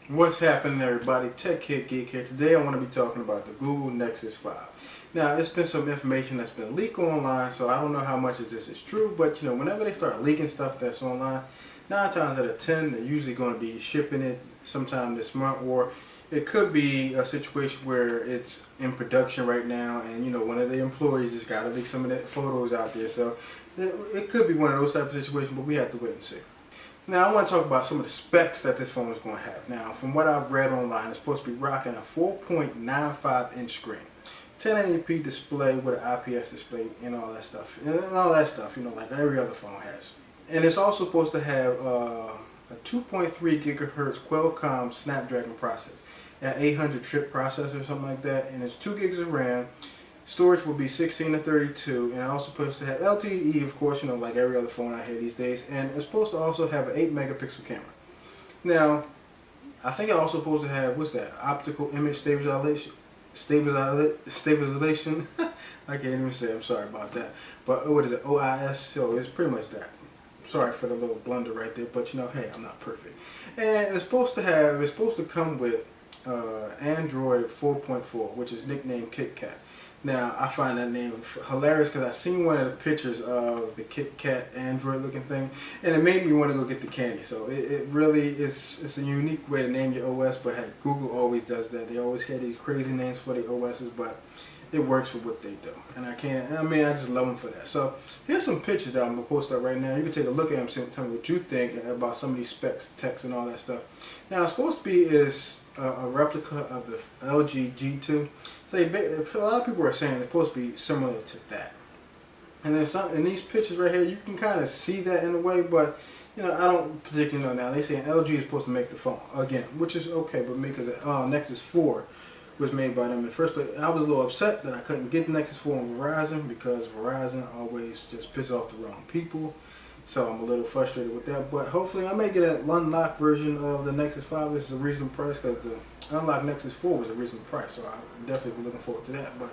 What's happening, everybody? Tech Kid Geek here. Today I want to be talking about the Google Nexus 5. Now, it's been some information that's been leaked online, so I don't know how much of this is true, but you know, whenever they start leaking stuff that's online, 9 times out of 10, they're usually going to be shipping it sometime this month, or it could be a situation where it's in production right now, and you know, one of the employees has got to leak some of the photos out there, so it could be one of those type of situations, but we have to wait and see. Now I want to talk about some of the specs that this phone is going to have. Now, from what I've read online, it's supposed to be rocking a 4.95 inch screen, 1080p display with an IPS display and all that stuff. You know, like every other phone has. And it's also supposed to have a 2.3 gigahertz Qualcomm Snapdragon processor, an 800 chip processor or something like that, and it's 2 gigs of RAM. Storage will be 16 to 32, and it's also supposed to have LTE, of course, you know, like every other phone out here these days, and it's supposed to also have an 8 megapixel camera. Now, I think it's also supposed to have, what's that, optical image stabilization. I can't even say, I'm sorry about that. But what is it, OIS, so it's pretty much that. Sorry for the little blunder right there, but you know, hey, I'm not perfect. And it's supposed to come with Android 4.4, which is nicknamed Kit Kat. Now, I find that name hilarious because I seen one of the pictures of the Kit Kat Android looking thing, and it made me want to go get the candy. So it really is, it's a unique way to name your OS, but hey, Google always does that. They always have these crazy names for the OSs, but it works for what they do. And I just love them for that. So here's some pictures that I'm going to post up right now. You can take a look at them and tell me what you think about some of these specs, text, and all that stuff. Now, it's supposed to be a replica of the LG G2. So a lot of people are saying it's supposed to be similar to that. And then in these pictures right here, you can kind of see that in a way, but you know, I don't particularly know now. They say LG is supposed to make the phone again, which is okay, but because Nexus 4 was made by them in the first place. I was a little upset that I couldn't get the Nexus 4 on Verizon because Verizon always just pisses off the wrong people. So I'm a little frustrated with that, but hopefully I may get an unlocked version of the Nexus 5. This is a reasonable price because the unlocked Nexus 4 was a reasonable price, so I'm definitely looking forward to that. But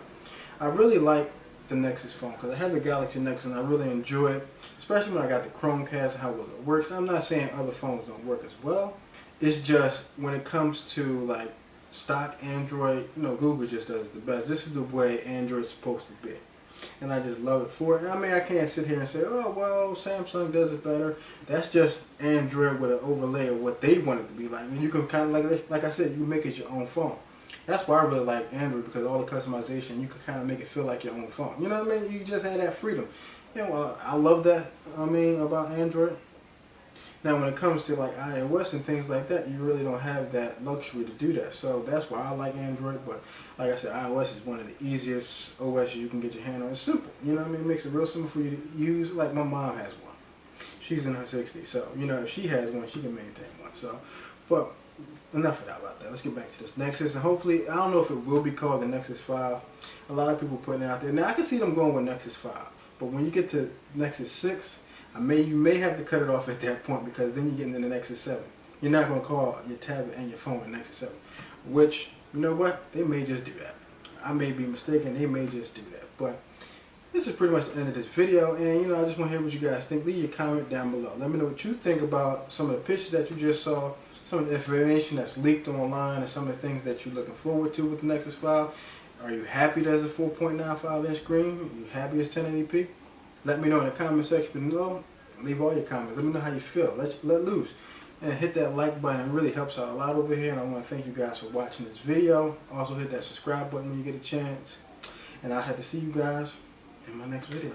I really like the Nexus phone because I had the Galaxy Nexus and I really enjoy it, especially when I got the Chromecast and how well it works. I'm not saying other phones don't work as well. It's just when it comes to like stock Android, you know, Google just does it the best. This is the way Android's supposed to be. And I just love it for it. I mean, I can't sit here and say, oh, well, Samsung does it better. That's just Android with an overlay of what they want it to be like. And you can kind of, like I said, you make it your own phone. That's why I really like Android, because all the customization, you can kind of make it feel like your own phone. You know what I mean? You just have that freedom. You know, I love that, about Android. Now, when it comes to like iOS and things like that, you really don't have that luxury to do that. So that's why I like Android. But like I said, iOS is one of the easiest OS you can get your hand on. It's simple. You know what I mean? It makes it real simple for you to use. Like my mom has one. She's in her 60s. So, you know, if she has one, she can maintain one. So, but enough of that about that. Let's get back to this Nexus. And hopefully, I don't know if it will be called the Nexus 5. A lot of people putting it out there. Now, I can see them going with Nexus 5. But when you get to Nexus 6, you may have to cut it off at that point, because then you're getting into the Nexus 7. You're not going to call your tablet and your phone a Nexus 7. Which, you know what? They may just do that. I may be mistaken. They may just do that. But this is pretty much the end of this video. And, you know, I just want to hear what you guys think. Leave your comment down below. Let me know what you think about some of the pictures that you just saw, some of the information that's leaked online, and some of the things that you're looking forward to with the Nexus 5. Are you happy there's a 4.95 inch screen? Are you happy it's 1080p? Let me know in the comment section below. Leave all your comments. Let me know how you feel. Let loose. And hit that like button. It really helps out a lot over here. And I want to thank you guys for watching this video. Also hit that subscribe button when you get a chance. And I'll have to see you guys in my next video.